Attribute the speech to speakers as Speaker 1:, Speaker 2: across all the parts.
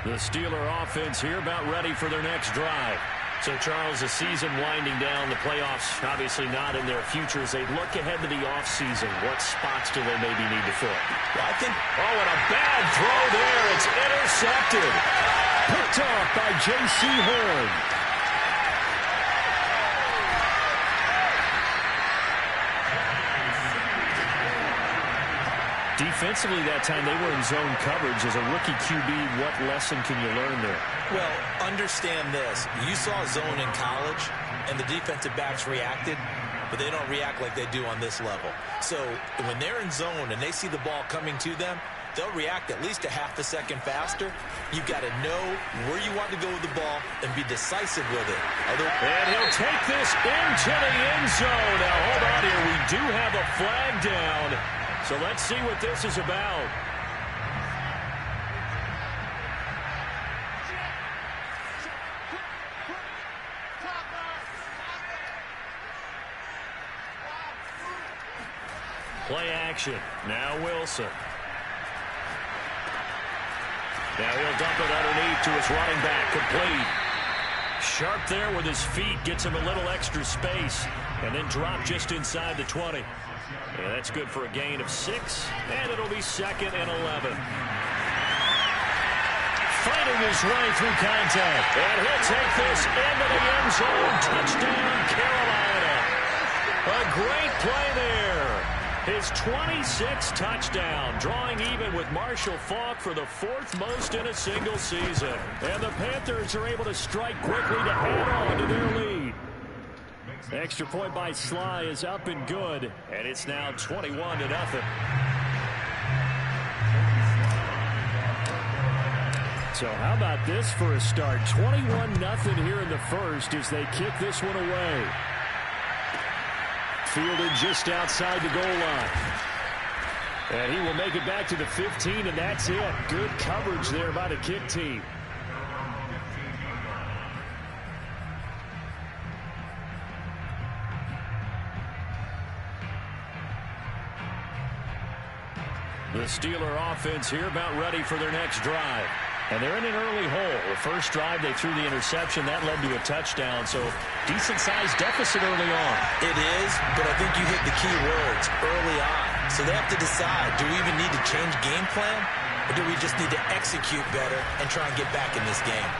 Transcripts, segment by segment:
Speaker 1: The Steeler offense here about ready for their next drive. So, Charles, the season winding down, the playoffs obviously not in their future. As they look ahead to the offseason, what spots do they maybe need to fill?
Speaker 2: Well, I think...
Speaker 1: Oh, and a bad throw there. It's intercepted. Picked off by J.C. Horn. Defensively that time, they were in zone coverage. As a rookie QB, what lesson can you learn there?
Speaker 2: Well, understand this. You saw zone in college, and the defensive backs reacted, but they don't react like they do on this level. So when they're in zone and they see the ball coming to them, they'll react at least a half a second faster. You've got to know where you want to go with the ball and be decisive with it.
Speaker 1: And he'll take this into the end zone. Now, hold on here. We do have a flag down. So let's see what this is about. Play action. Now Wilson. Now he'll dump it underneath to his running back. Complete. Sharp there with his feet. Gets him a little extra space. And then drop just inside the 20. Yeah, that's good for a gain of 6, and it'll be 2nd and 11. Fighting his way through contact, and he'll take this into the end zone. Touchdown, Carolina. A great play there. His 26th touchdown, drawing even with Marshall Faulk for the 4th most in a single season. And the Panthers are able to strike quickly to add on to their lead. Extra point by Sly is up and good, and it's now 21-0. So how about this for a start? 21-0 here in the first as they kick this one away. Fielded just outside the goal line. And he will make it back to the 15, and that's it. Good coverage there by the kick team. The Steeler offense here about ready for their next drive. And they're in an early hole. The first drive, they threw the interception. That led to a touchdown. So decent-sized deficit early on.
Speaker 2: It is, but I think you hit the key words early on. So they have to decide, do we even need to change game plan? Or do we just need to execute better and try and get back in this game?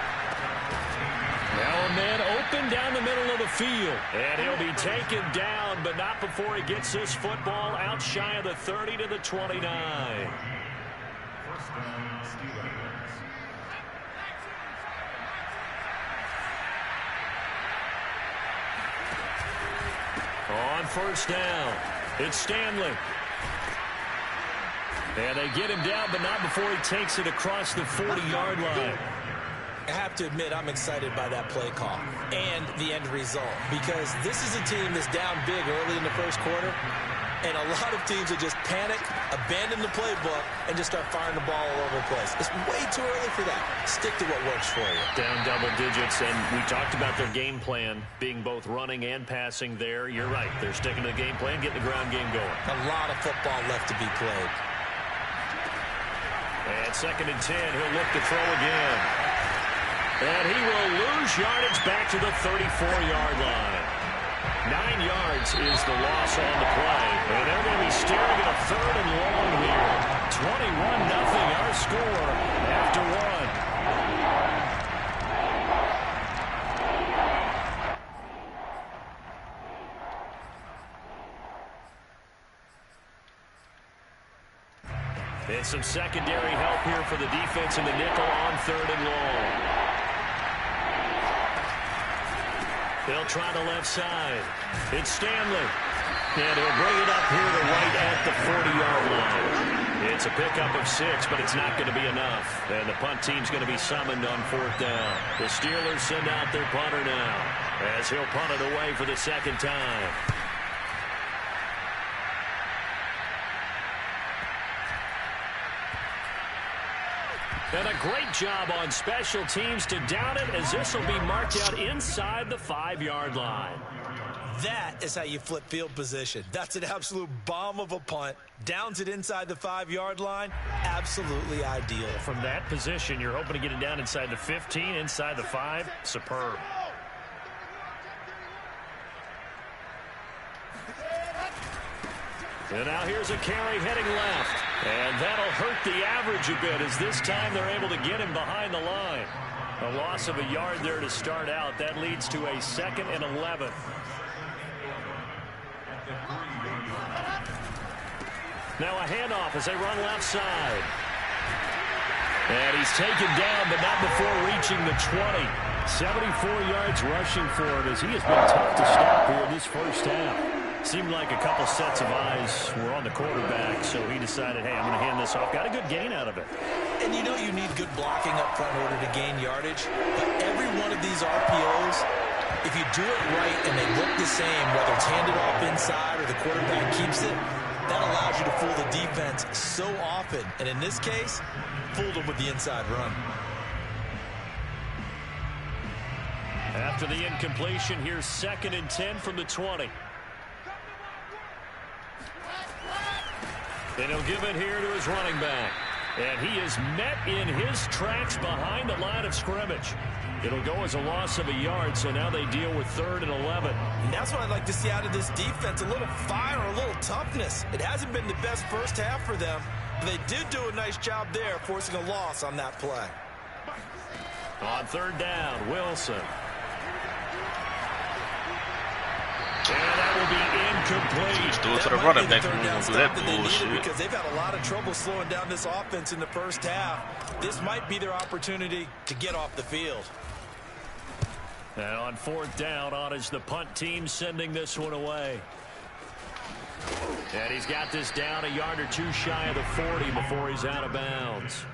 Speaker 1: Now a man open down the middle of the field. And he'll be taken down, but not before he gets this football out shy of the 30 to the 29. On first down, it's Stanley. And they get him down, but not before he takes it across the 40-yard line.
Speaker 2: I have to admit, I'm excited by that play call and the end result, because this is a team that's down big early in the first quarter, and a lot of teams will just panic, abandon the playbook, and just start firing the ball all over the place. It's way too early for that. Stick to what works for you.
Speaker 1: Down double digits, and we talked about their game plan being both running and passing there. You're right. They're sticking to the game plan, getting the ground game going.
Speaker 2: A lot of football left to be played.
Speaker 1: And 2nd and 10, he'll look to throw again. And he will lose yardage back to the 34-yard line. 9 yards is the loss on the play. And they're going to be staring at a 3rd and long here. 21-0 our score after 1. And some secondary help here for the defense in the nickel on 3rd and long. They'll try the left side. It's Stanley. And he'll bring it up here to right at the 40-yard line. It's a pickup of 6, but it's not going to be enough. And the punt team's going to be summoned on 4th down. The Steelers send out their punter now, as he'll punt it away for the 2nd time. And a great job on special teams to down it, as this will be marked out inside the 5-yard line.
Speaker 2: That is how you flip field position. That's an absolute bomb of a punt. Downs it inside the 5-yard line. Absolutely ideal.
Speaker 1: From that position, you're hoping to get it down inside the 15, inside the 5. Superb. And now here's a carry heading left. And that'll hurt the average a bit as this time they're able to get him behind the line. A loss of a yard there to start out. That leads to a 2nd and 11. Now a handoff as they run left side. And he's taken down, but not before reaching the 20. 74 yards rushing for him as he has been tough to stop here in this first half. Seemed like a couple sets of eyes were on the quarterback, so he decided, hey, I'm going to hand this off. Got a good gain out of it.
Speaker 2: And you know you need good blocking up front in order to gain yardage. But every one of these RPOs, if you do it right and they look the same, whether it's handed off inside or the quarterback keeps it, that allows you to fool the defense so often. And in this case, fooled them with the inside run.
Speaker 1: After the incompletion, here's 2nd and 10 from the 20. And he'll give it here to his running back. And he is met in his tracks behind the line of scrimmage. It'll go as a loss of a yard, so now they deal with 3rd and 11.
Speaker 2: And that's what I'd like to see out of this defense, a little fire, a little toughness. It hasn't been the best first half for them, but they did do a nice job there, forcing a loss on that play.
Speaker 1: On 3rd down, Wilson. And that will be incomplete.
Speaker 3: Throw it to the running back. We won't do that bullshit.
Speaker 2: Because they've had a lot of trouble slowing down this offense in the first half. This might be their opportunity to get off the field.
Speaker 1: And on 4th down, on is the punt team sending this one away. And he's got this down a yard or two shy of the 40 before he's out of bounds.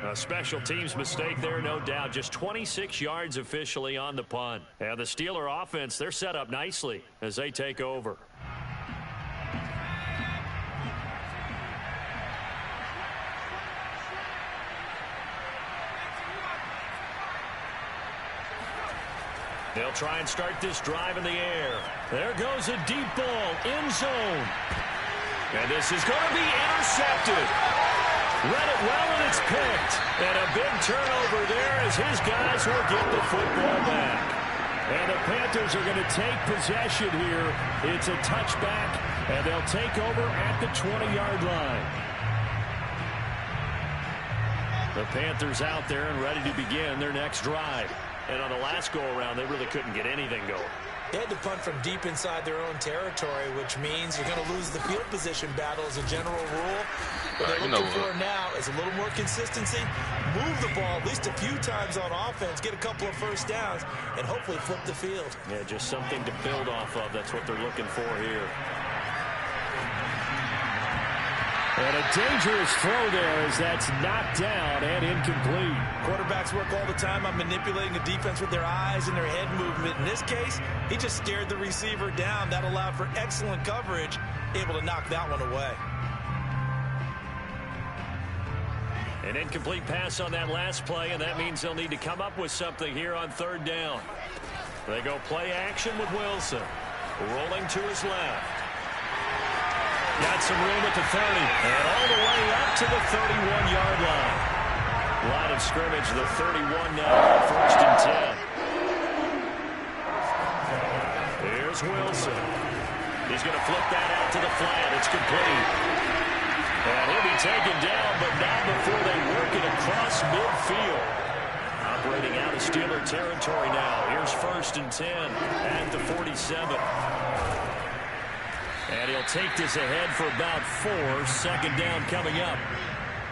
Speaker 1: A special teams mistake there, no doubt. Just 26 yards officially on the punt. And the Steeler offense, they're set up nicely as they take over. They'll try and start this drive in the air. There goes a deep ball, end zone. And this is going to be intercepted. Read it well, and it's picked. And a big turnover there as his guys will get the football back. And the Panthers are going to take possession here. It's a touchback, and they'll take over at the 20-yard line. The Panthers out there and ready to begin their next drive. And on the last go-around, they really couldn't get anything going.
Speaker 2: They had to punt from deep inside their own territory, which means you're going to lose the field position battle as a general rule. What they're looking for now is a little more consistency, move the ball at least a few times on offense, get a couple of first downs, and hopefully flip the field.
Speaker 1: Yeah, just something to build off of. That's what they're looking for here. And a dangerous throw there as that's knocked down and incomplete.
Speaker 2: Quarterbacks work all the time on manipulating the defense with their eyes and their head movement. In this case, he just stared the receiver down. That allowed for excellent coverage, able to knock that one away.
Speaker 1: An incomplete pass on that last play, and that means they'll need to come up with something here on 3rd down. They go play action with Wilson. Rolling to his left. Got some room at the 30, and all the way up to the 31-yard line. Line of scrimmage, the 31 now, 1st and 10. Here's Wilson. He's going to flip that out to the flat. It's complete. And he'll be taken down, but not before they work it across midfield. Operating out of Steeler territory now. Here's 1st and 10 at the 47. And he'll take this ahead for about 4. 2nd down coming up.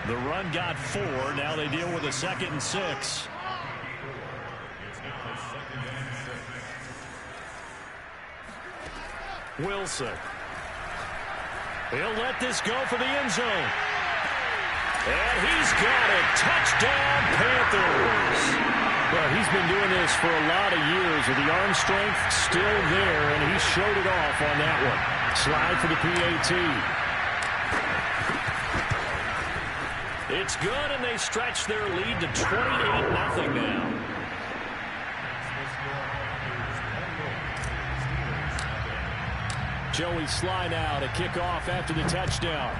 Speaker 1: The run got 4. Now they deal with a 2nd and 6. Wilson. He'll let this go for the end zone. And he's got it. Touchdown, Panthers. Well, he's been doing this for a lot of years with the arm strength still there, and he showed it off on that one. Slide for the PAT. It's good, and they stretch their lead to 28-0 now. Joey Sly now to kick off after the touchdown.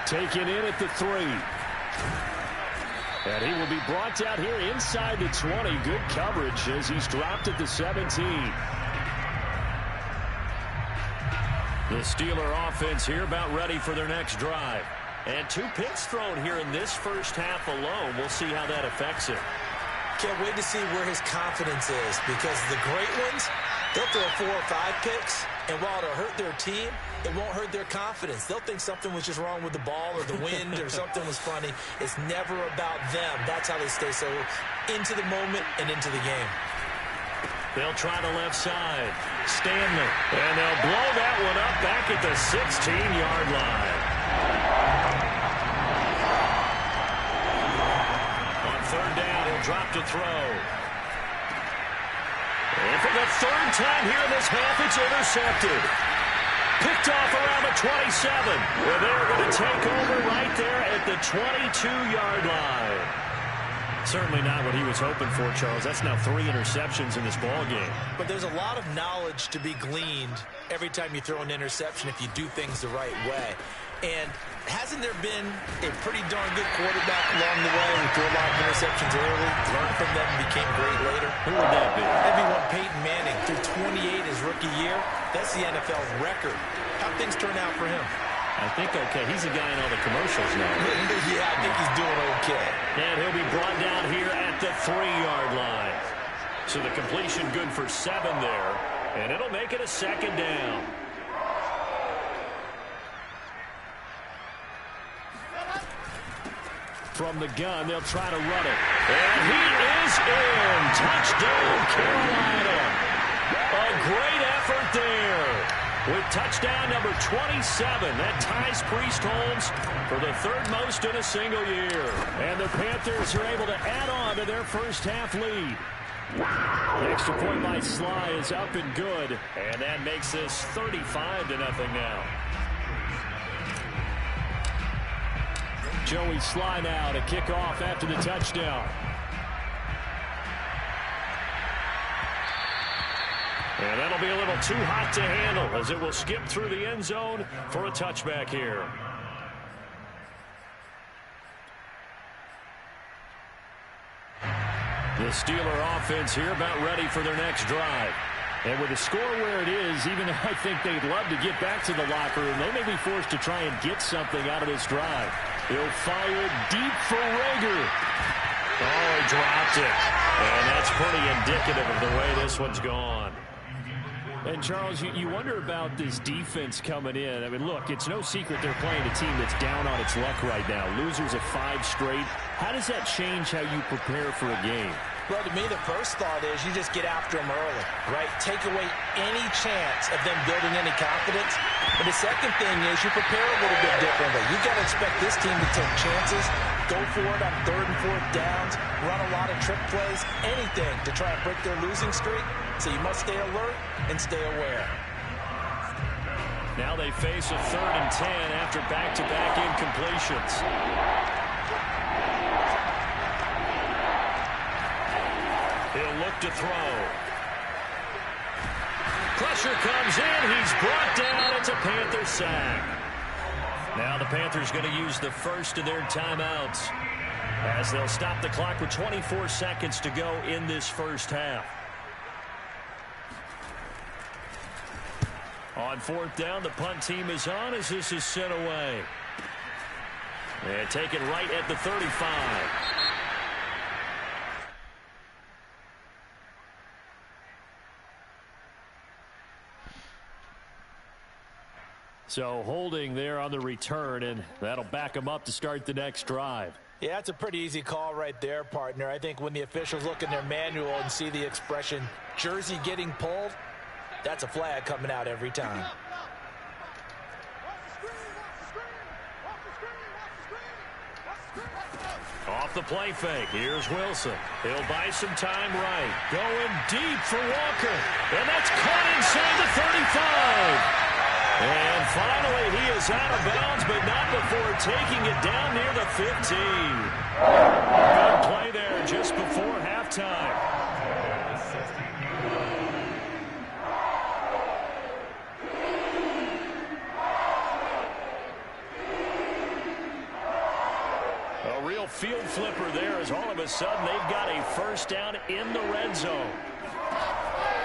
Speaker 1: Taken in at the 3. And he will be brought down here inside the 20. Good coverage as he's dropped at the 17. The Steeler offense here about ready for their next drive. And 2 picks thrown here in this first half alone. We'll see how that affects it.
Speaker 2: Can't wait to see where his confidence is, because the great ones, they'll throw 4 or 5 picks, and while it'll hurt their team, it won't hurt their confidence. They'll think something was just wrong with the ball or the wind or something was funny. It's never about them. That's how they stay so into the moment and into the game.
Speaker 1: They'll try the left side. Stanley. And they'll blow that one up back at the 16-yard line. On 3rd down, he'll drop to throw. And for the 3rd time here in this half, it's intercepted. Picked off around the 27. Well, they're going to take over right there at the 22-yard line. Certainly not what he was hoping for, Charles. That's now 3 interceptions in this ball game.
Speaker 2: But there's a lot of knowledge to be gleaned every time you throw an interception if you do things the right way. And hasn't there been a pretty darn good quarterback along the way who threw a lot of interceptions early, learned from them, and became great later?
Speaker 1: Who would that be?
Speaker 2: That'd be one Peyton Manning. Threw 28 his rookie year. That's the NFL's record. How'd things turn out for him?
Speaker 1: I think okay. He's a guy in all the commercials now.
Speaker 2: Yeah, I think he's doing okay.
Speaker 1: And he'll be brought down here at the 3-yard line. So the completion good for 7 there. And it'll make it a 2nd down. From the gun, they'll try to run it. And he is in. Touchdown, Carolina. A great effort there. With touchdown number 27, that ties Priest Holmes for the 3rd most in a single year. And the Panthers are able to add on to their first half lead. The extra point by Sly is up and good. And that makes this 35-0 now. Joey Sly now to kick off after the touchdown. And that'll be a little too hot to handle as it will skip through the end zone for a touchback here. The Steeler offense here about ready for their next drive. And with the score where it is, even though I think they'd love to get back to the locker room, they may be forced to try and get something out of this drive. He'll fire deep for Rager. Oh, he dropped it. And that's pretty indicative of the way this one's gone. And, Charles, you wonder about this defense coming in. I mean, look, it's no secret they're playing a team that's down on its luck right now. Losers of 5 straight. How does that change how you prepare for a game?
Speaker 2: Well, to me, the first thought is you just get after them early, right? Take away any chance of them building any confidence. But the second thing is you prepare a little bit differently. You've got to expect this team to take chances, go for it on 3rd and 4th downs, run a lot of trick plays, anything to try and break their losing streak. So you must stay alert and stay aware.
Speaker 1: Now they face a 3rd and 10 after back-to-back incompletions. He'll look to throw. Pressure comes in. He's brought down. It's a Panther sack. Now the Panthers going to use the first of their timeouts as they'll stop the clock with 24 seconds to go in this first half. On 4th down, the punt team is on as this is sent away. And taken right at the 35. So holding there on the return, and that'll back them up to start the next drive.
Speaker 2: Yeah, that's a pretty easy call right there, partner. I think when the officials look in their manual and see the expression, jersey getting pulled, that's a flag coming out every time.
Speaker 1: Off the play fake, here's Wilson. He'll buy some time right. Going deep for Walker. And that's caught inside the 35. And finally, he is out of bounds, but not before taking it down near the 15. Good play there just before halftime. real field flipper there as all of a sudden they've got a first down in the red zone.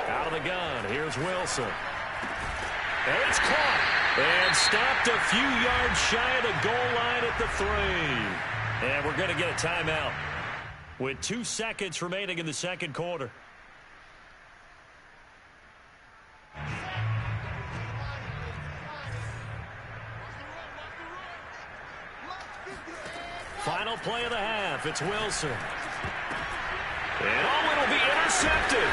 Speaker 1: Out of the gun, here's Wilson. And it's caught. And stopped a few yards shy of the goal line at the 3. And we're going to get a timeout with 2 seconds remaining in the second quarter. Final play of the half. It's Wilson. And it'll be intercepted.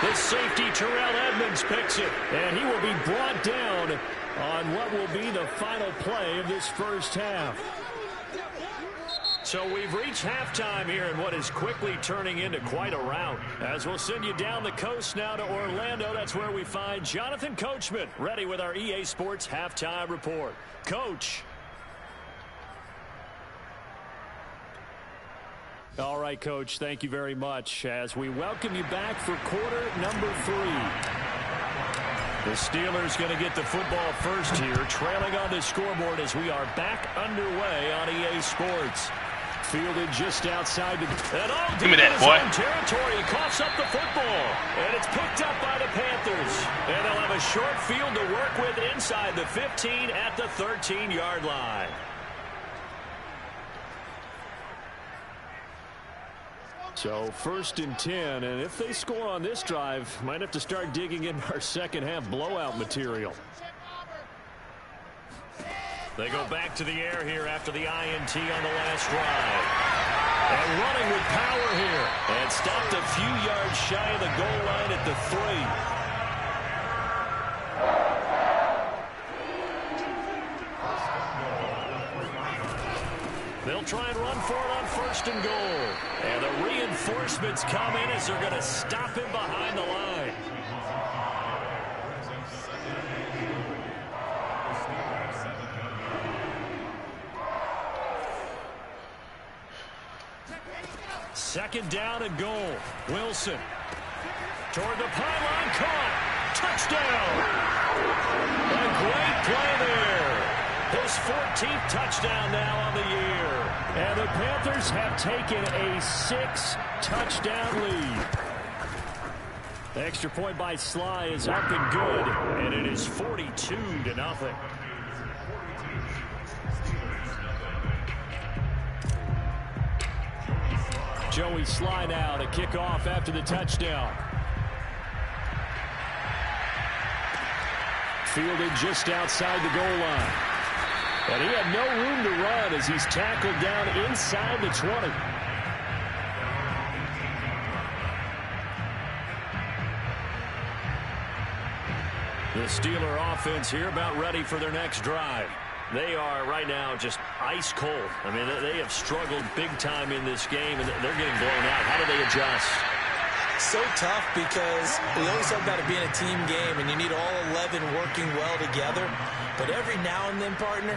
Speaker 1: The safety, Terrell Edmonds, picks it. And he will be brought down on what will be the final play of this first half. So we've reached halftime here in what is quickly turning into quite a rout. As we'll send you down the coast now to Orlando. That's where we find Jonathan Coachman ready with our EA Sports Halftime Report. Coach. All right, Coach, thank you very much as we welcome you back for quarter number 3. The Steelers going to get the football first here, trailing on the scoreboard as we are back underway on EA Sports. Fielded just outside the
Speaker 3: Give me that, boy.
Speaker 1: Territory. He coughs up the football, and it's picked up by the Panthers. And they'll have a short field to work with inside the 15 at the 13-yard line. So first and 10, and if they score on this drive, might have to start digging into our second half blowout material. They go back to the air here after the INT on the last drive. And running with power here. And stopped a few yards shy of the goal line at the 3. They'll try and run for it on first and goal. And the reinforcements come in as they're going to stop him behind the line. Second down and goal. Wilson. Toward the pylon, caught. Touchdown. A great play there. His 14th touchdown now on the year. And the Panthers have taken a 6-touchdown lead. The extra point by Sly is up and good. And it is 42-0. Joey Sly now to kick off after the touchdown. Fielded just outside the goal line. And he had no room to run as he's tackled down inside the 20. The Steeler offense here about ready for their next drive. They are right now just ice cold. I mean, they have struggled big time in this game, and they're getting blown out. How do they adjust?
Speaker 2: So tough because we always talk about it being a team game, and you need all 11 working well together. But every now and then, partner,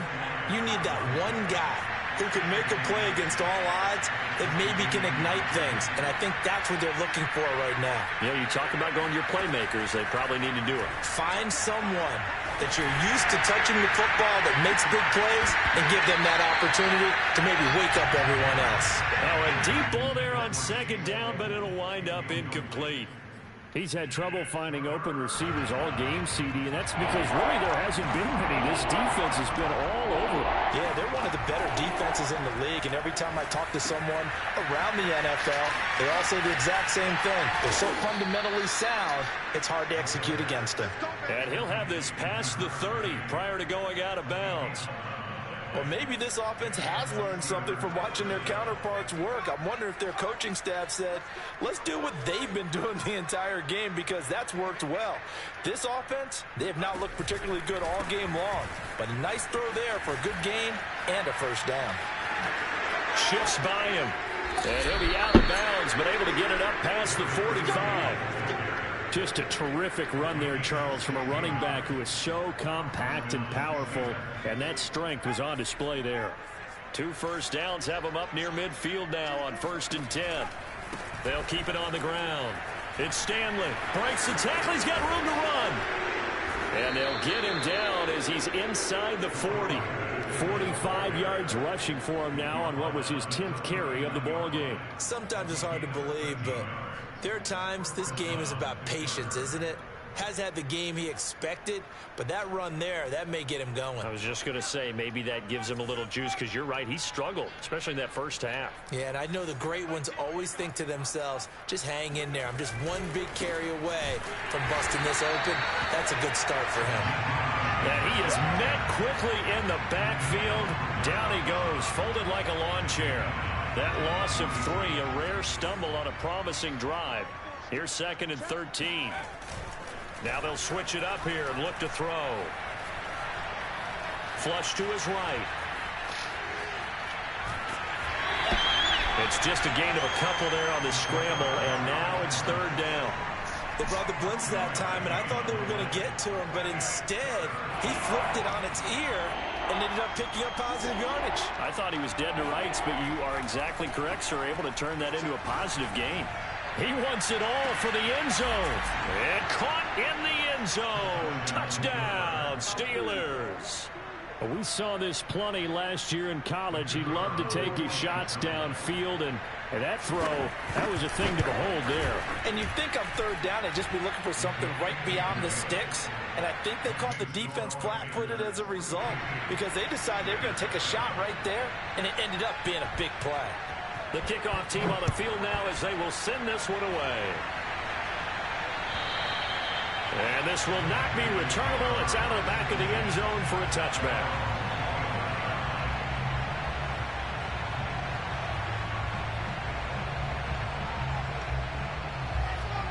Speaker 2: you need that one guy who can make a play against all odds that maybe can ignite things. And I think that's what they're looking for right now.
Speaker 1: Yeah, you talk about going to your playmakers. They probably need to do it.
Speaker 2: Find someone that you're used to touching the football that makes big plays and give them that opportunity to maybe wake up everyone else.
Speaker 1: Now a deep ball there on second down, but it'll wind up incomplete. He's had trouble finding open receivers all game, CD, and that's because really there hasn't been many. This defense has been all over.
Speaker 2: Yeah, they're one of the better defenses in the league, and every time I talk to someone around the NFL, they all say the exact same thing. They're so fundamentally sound, it's hard to execute against them.
Speaker 1: And he'll have this past the 30 prior to going out of bounds.
Speaker 2: Well, maybe this offense has learned something from watching their counterparts work. I'm wondering if their coaching staff said, let's do what they've been doing the entire game because that's worked well. This offense, they have not looked particularly good all game long. But a nice throw there for a good gain and a first down.
Speaker 1: Shifts by him. And he'll be out of bounds, but able to get it up past the 45. Just a terrific run there, Charles, from a running back who is so compact and powerful, and that strength was on display there. 2 first downs have him up near midfield now on 1st and 10. They'll keep it on the ground. It's Stanley. Breaks the tackle. He's got room to run. And they'll get him down as he's inside the 40. 45 yards rushing for him now on what was his 10th carry of the ball game.
Speaker 2: Sometimes it's hard to believe, but there are times this game is about patience, isn't it? Has had the game he expected, but that run there, that may get him going.
Speaker 1: I was just going to say, maybe that gives him a little juice, because you're right, he struggled, especially in that first half.
Speaker 2: Yeah, and I know the great ones always think to themselves, just hang in there. I'm just one big carry away from busting this open. That's a good start for him.
Speaker 1: And he is met quickly in the backfield. Down he goes, folded like a lawn chair. That loss of 3, a rare stumble on a promising drive. Here's 2nd and 13. Now they'll switch it up here and look to throw. Flush to his right. It's just a gain of a couple there on the scramble, and now it's 3rd down.
Speaker 2: They brought the blitz that time, and I thought they were going to get to him, but instead, he flipped it on its ear and ended up picking up positive yardage.
Speaker 1: I thought he was dead to rights, but you are exactly correct, sir. Able to turn that into a positive gain. He wants it all for the end zone. And caught in the end zone. Touchdown, Steelers. We saw this plenty last year in college. He loved to take his shots downfield, and that throw, that was a thing to behold there.
Speaker 2: And you think on 3rd down, they'd just be looking for something right beyond the sticks. And I think they caught the defense flat-footed as a result, because they decided they were going to take a shot right there, and it ended up being a big play.
Speaker 1: The kickoff team on the field now as they will send this one away. And this will not be returnable. It's out of the back of the end zone for a touchback.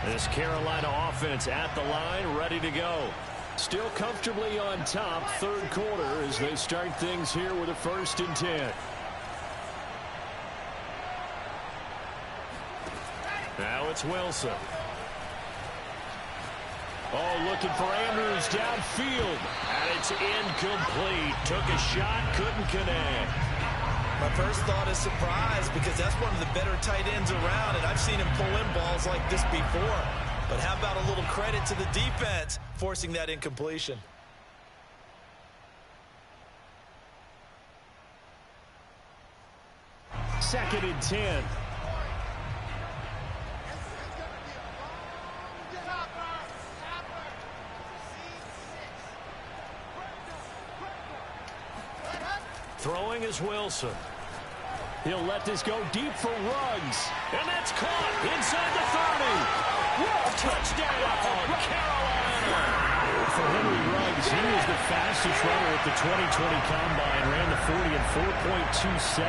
Speaker 1: This Carolina offense at the line, ready to go. Still comfortably on top, 3rd quarter as they start things here with a 1st and 10. Now it's Wilson. Oh, looking for Andrews downfield. And it's incomplete. Took a shot, couldn't connect.
Speaker 2: My first thought is surprise, because that's one of the better tight ends around, and I've seen him pull in balls like this before. But how about a little credit to the defense forcing that incompletion?
Speaker 1: Second and 10. Throwing is Wilson. He'll let this go deep for Ruggs. And that's caught inside the 30. Whoa, touchdown, Carolina. For Henry Ruggs, he was the fastest runner at the 2020 Combine. Ran the 40 in 4.27.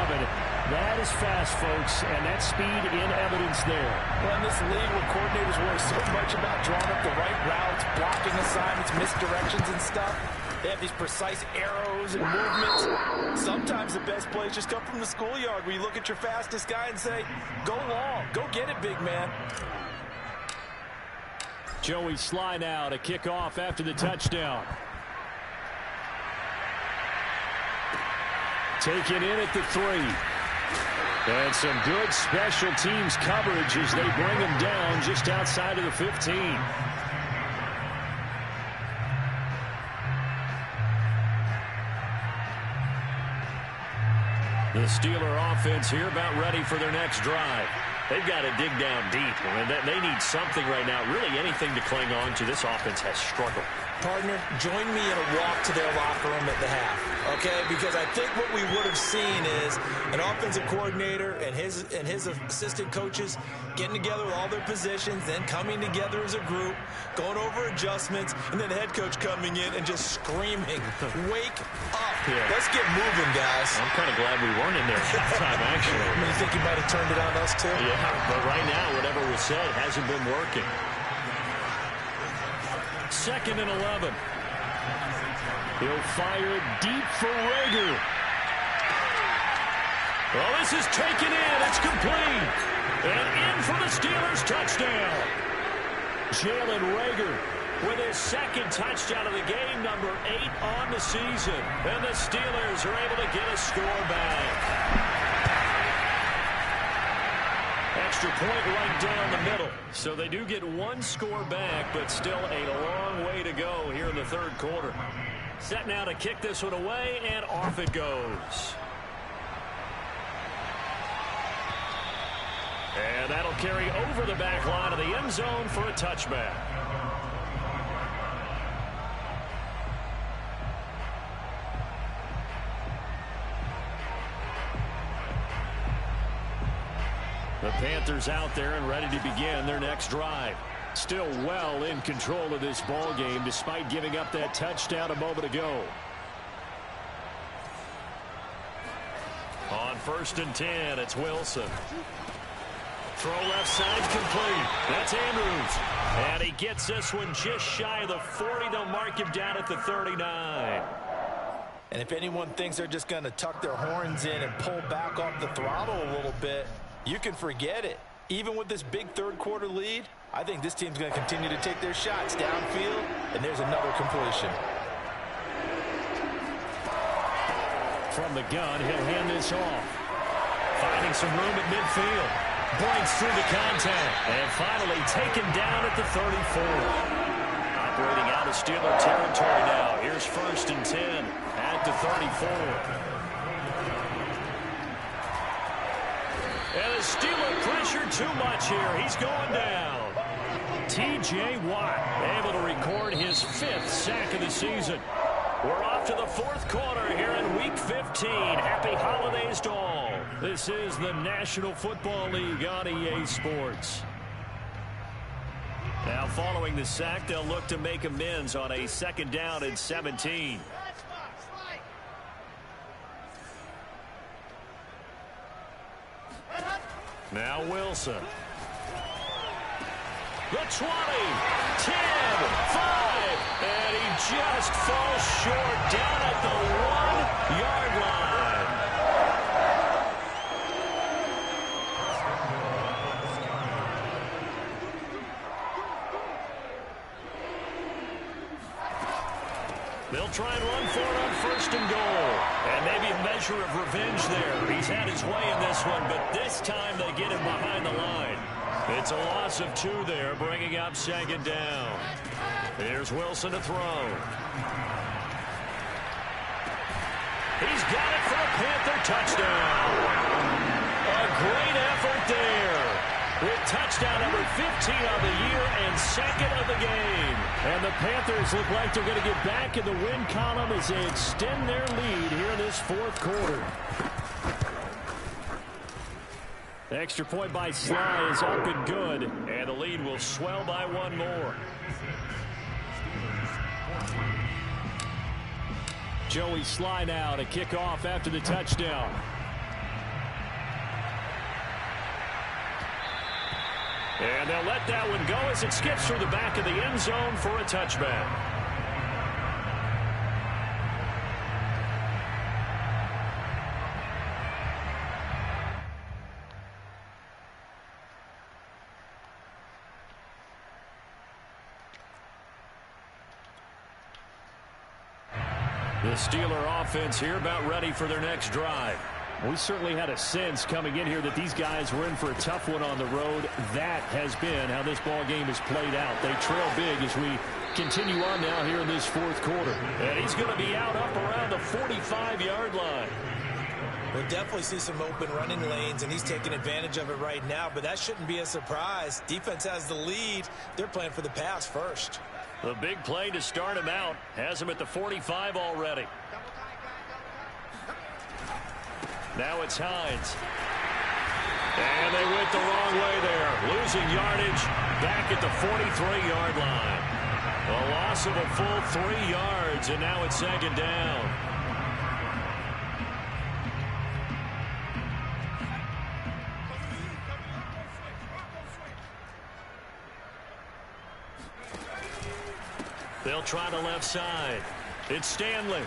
Speaker 1: That is fast, folks, and that speed in evidence there.
Speaker 2: Well, in this league where coordinators worry so much about drawing up the right routes, blocking assignments, misdirections and stuff, they have these precise arrows and movements. Sometimes the best plays just come from the schoolyard, where you look at your fastest guy and say, go long, go get it, big man.
Speaker 1: Joey Sly now to kick off after the touchdown. Taken in at the 3. And some good special teams coverage as they bring him down just outside of the 15. The Steeler offense here about ready for their next drive. They've got to dig down deep. I mean, they need something right now, really anything to cling on to. This offense has struggled.
Speaker 2: Partner, join me in a walk to their locker room at the half, okay? Because I think what we would have seen is an offensive coordinator and his assistant coaches getting together with all their positions, then coming together as a group, going over adjustments, and then the head coach coming in and just screaming, wake up. Yeah. Let's get moving, guys.
Speaker 1: I'm kind of glad we weren't in there at halftime, actually.
Speaker 2: You think you might have turned it on us, too?
Speaker 1: Yeah, but right now, whatever was said hasn't been working. 2nd and 11. He'll fire it deep for Rager. Well, this is taken in. It's complete. And in for the Steelers touchdown. Jalen Rager with his 2nd touchdown of the game, number 8 on the season. And the Steelers are able to get a score back. And extra point right down the middle. So they do get one score back, but still a long way to go here in the third quarter. Set now to kick this one away, and off it goes. And that'll carry over the back line of the end zone for a touchback. The Panthers out there and ready to begin their next drive. Still well in control of this ball game despite giving up that touchdown a moment ago. On 1st and 10, it's Wilson. Throw left side complete. That's Andrews. And he gets this one just shy of the 40. They'll mark him down at the 39.
Speaker 2: And if anyone thinks they're just going to tuck their horns in and pull back off the throttle a little bit, you can forget it. Even with this big third quarter lead, I think this team's going to continue to take their shots downfield, and there's another completion.
Speaker 1: From the gun, he'll hand this off. Finding some room at midfield. Breaks through the contact. And finally taken down at the 34. Operating out of Steeler territory now. Here's 1st and 10 at the 34. And the Steeler pressure too much here. He's going down. T.J. Watt able to record his 5th sack of the season. We're off to the 4th quarter here in Week 15. Happy holidays to all. This is the National Football League on EA Sports. Now following the sack, they'll look to make amends on a 2nd down and 17. Now Wilson. The 20, 10, 5, and he just falls short down at the 1-yard line. They'll try and run for it on 1st and goal. And maybe a measure of revenge there. He's had his way in this one, but this time they get him behind the line. It's a loss of 2 there, bringing up 2nd down. Here's Wilson to throw. He's got it for a Panther touchdown. A great effort there. With touchdown number 15 on the year and 2nd of the game. And the Panthers look like they're going to get back in the win column as they extend their lead here in this 4th quarter. The extra point by Sly is up and good, and the lead will swell by 1 more. Joey Sly now to kick off after the touchdown. And they'll let that one go as it skips through the back of the end zone for a touchback. The Steeler offense here about ready for their next drive. We certainly had a sense coming in here that these guys were in for a tough one on the road. That has been how this ball game has played out. They trail big as we continue on now here in this 4th quarter. And he's going to be out up around the 45-yard line.
Speaker 2: We'll definitely see some open running lanes, and he's taking advantage of it right now, but that shouldn't be a surprise. Defense has the lead. They're playing for the pass first.
Speaker 1: The big play to start him out has him at the 45 already. Now it's Hines. And they went the wrong way there. Losing yardage back at the 43-yard line. A loss of a full 3 yards, and now it's 2nd down. They'll try the left side. It's Stanley.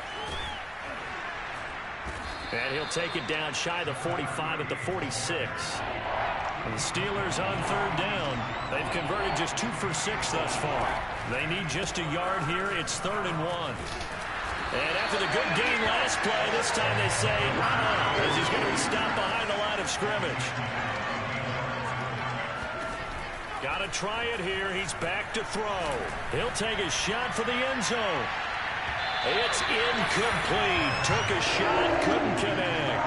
Speaker 1: And he'll take it down shy of the 45 at the 46. And the Steelers on 3rd down. They've converted just 2 for 6 thus far. They need just a yard here. It's 3rd and 1. And after the good gain last play, this time they say, as he's going to be stopped behind the line of scrimmage. Got to try it here. He's back to throw. He'll take a shot for the end zone. It's incomplete. Took a shot, couldn't connect.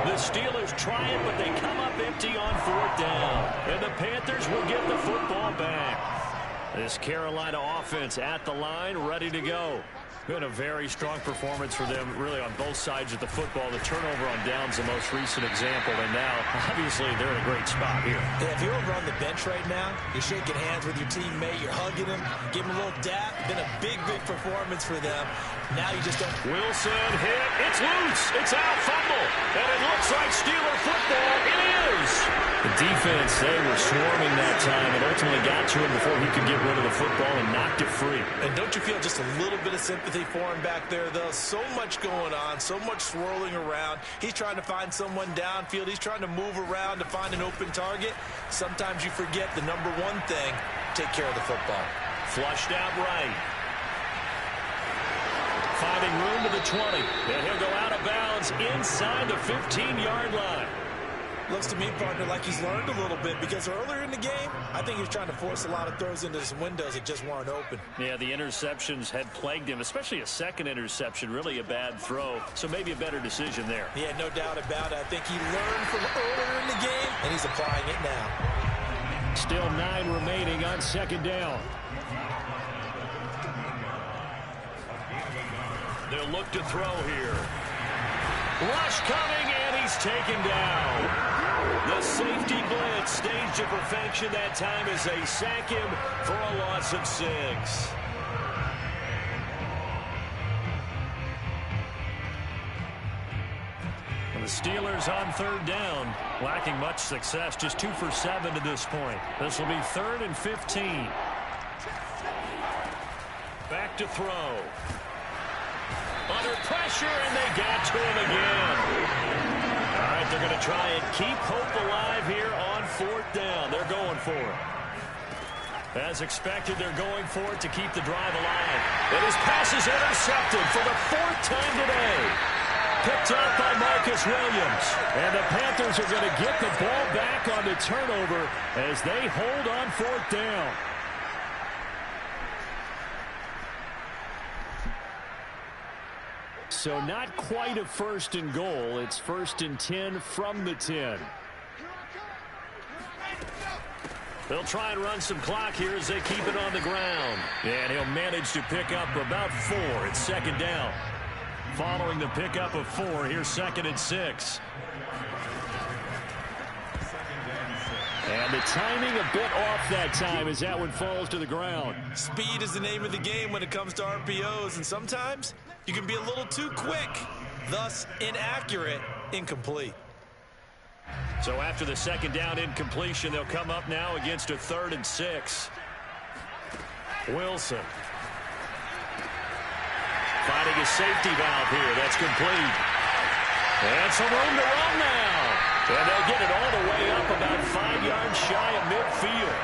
Speaker 1: The Steelers try it, but they come up empty on 4th down. And the Panthers will get the football back. This Carolina offense at the line, ready to go. Been a very strong performance for them, really, on both sides of the football. The turnover on downs the most recent example, and now, obviously, they're in a great spot here.
Speaker 2: Yeah, if you're over on the bench right now, you're shaking hands with your teammate, you're hugging him, give him a little dap. Been a big, big performance for them. Now you just don't...
Speaker 1: Wilson hit. It's loose. It's out. Fumble. And it looks like Steeler football. It is. The defense, they were swarming that time and ultimately got to him before he could get rid of the football and knocked it free.
Speaker 2: And don't you feel just a little bit of sympathy for him back there, though? So much going on, so much swirling around. He's trying to find someone downfield. He's trying to move around to find an open target. Sometimes you forget the number one thing, take care of the football.
Speaker 1: Flushed out right. Finding room to the 20. And he'll go out of bounds inside the 15-yard line.
Speaker 2: Looks to me, partner, like he's learned a little bit, because earlier in the game, I think he was trying to force a lot of throws into some windows that just weren't open.
Speaker 1: Yeah, the interceptions had plagued him, especially a second interception, really a bad throw. So maybe a better decision there.
Speaker 2: Yeah, no doubt about it. I think he learned from earlier in the game, and he's applying it now.
Speaker 1: Still 9 remaining on 2nd down. They'll look to throw here. Rush coming, and he's taken down. The safety blitz staged to perfection that time as they sack him for a loss of 6. The Steelers on 3rd down, lacking much success, just 2 for 7 to this point. This will be 3rd and 15. Back to throw. Under pressure, and they got to him again. All right, they're going to try and keep hope alive here on 4th down. They're going for it. As expected, they're going for it to keep the drive alive. And his pass is intercepted for the 4th time today. Picked up by Marcus Williams. And the Panthers are going to get the ball back on the turnover as they hold on 4th down. So not quite a 1st and goal. It's 1st and 10 from the 10. They'll try and run some clock here as they keep it on the ground. And he'll manage to pick up about 4. It's 2nd down. Following the pickup of 4, here's 2nd and 6. And the timing a bit off that time as that one falls to the ground.
Speaker 2: Speed is the name of the game when it comes to RPOs, and sometimes you can be a little too quick, thus inaccurate, incomplete.
Speaker 1: So after the 2nd down incompletion, they'll come up now against a 3rd and 6. Wilson. Finding a safety valve here. That's complete. And some room to run now. And they'll get it all the way up about 5 yards shy of midfield.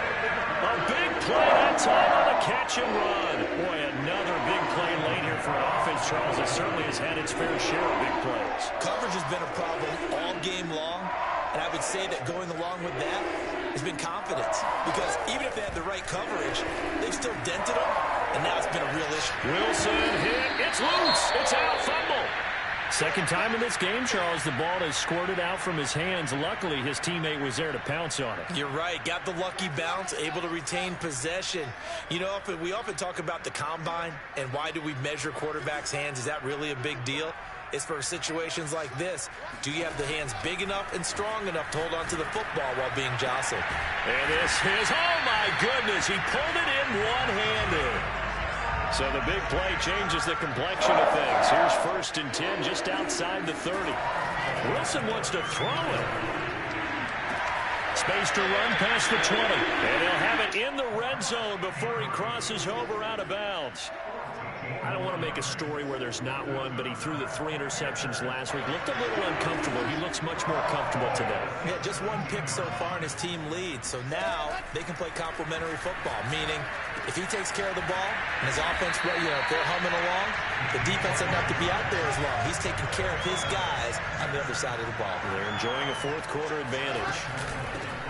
Speaker 1: A big play that time on a catch and run. Boy, another big play late here for an offense, Charles, that certainly has had its fair share of big plays.
Speaker 2: Coverage has been a problem all game long, and I would say that going along with that has been confidence. Because even if they had the right coverage, they've still dented them, and now it's been a real issue.
Speaker 1: Wilson hit. It's loose. It's out. Fumble. Second time in this game, Charles, the ball has squirted out from his hands. Luckily, his teammate was there to pounce on it.
Speaker 2: You're right. Got the lucky bounce, able to retain possession. You know, we often talk about the combine and why do we measure quarterbacks' hands. Is that really a big deal? It's for situations like this. Do you have the hands big enough and strong enough to hold on to the football while being jostled?
Speaker 1: And this is, oh my goodness, he pulled it in one-handed. So the big play changes the complexion of things. Here's 1st and 10 just outside the 30. Wilson wants to throw it. Space to run past the 20. And he'll have it in the red zone before he crosses over out of bounds. I don't want to make a story where there's not one, but he threw the 3 interceptions last week. Looked a little uncomfortable. He looks much more comfortable today.
Speaker 2: Yeah, just 1 pick so far and his team leads. So now they can play complementary football, meaning if he takes care of the ball and his offense, if they're humming along, the defense doesn't have to be out there as long. He's taking care of his guys on the other side of the ball.
Speaker 1: They're enjoying a fourth quarter advantage.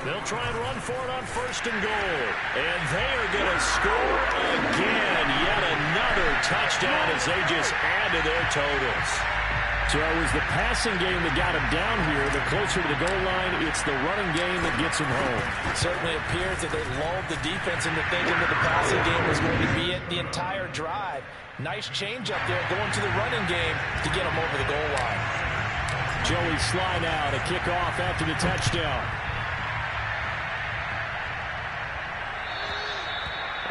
Speaker 1: They'll try and run for it on 1st and goal. And they are going to score again. Yet another touchdown as they just add to their totals. So it was the passing game that got him down here. The closer to the goal line, it's the running game that gets him home.
Speaker 2: It certainly appears that they lulled the defense into thinking that the passing game was going to be it the entire drive. Nice change up there going to the running game to get him over the goal line.
Speaker 1: Joey Sly now to kick off after the touchdown.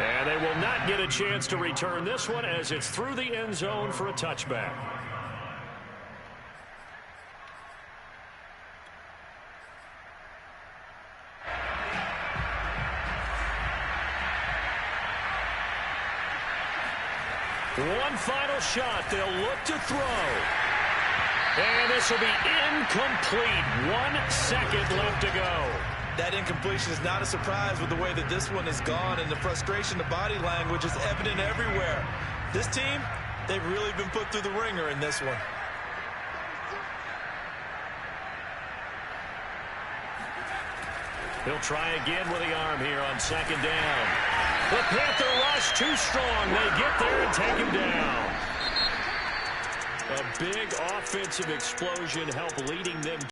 Speaker 1: And they will not get a chance to return this one as it's through the end zone for a touchback. One final shot. They'll look to throw. And this will be incomplete. 1 second left to go.
Speaker 2: That incompletion is not a surprise with the way that this one is gone, and the frustration, the body language is evident everywhere. This team, they've really been put through the ringer in this one.
Speaker 1: He'll try again with the arm here on 2nd down. The Panther rush too strong. They get there and take him down. A big offensive explosion helped leading them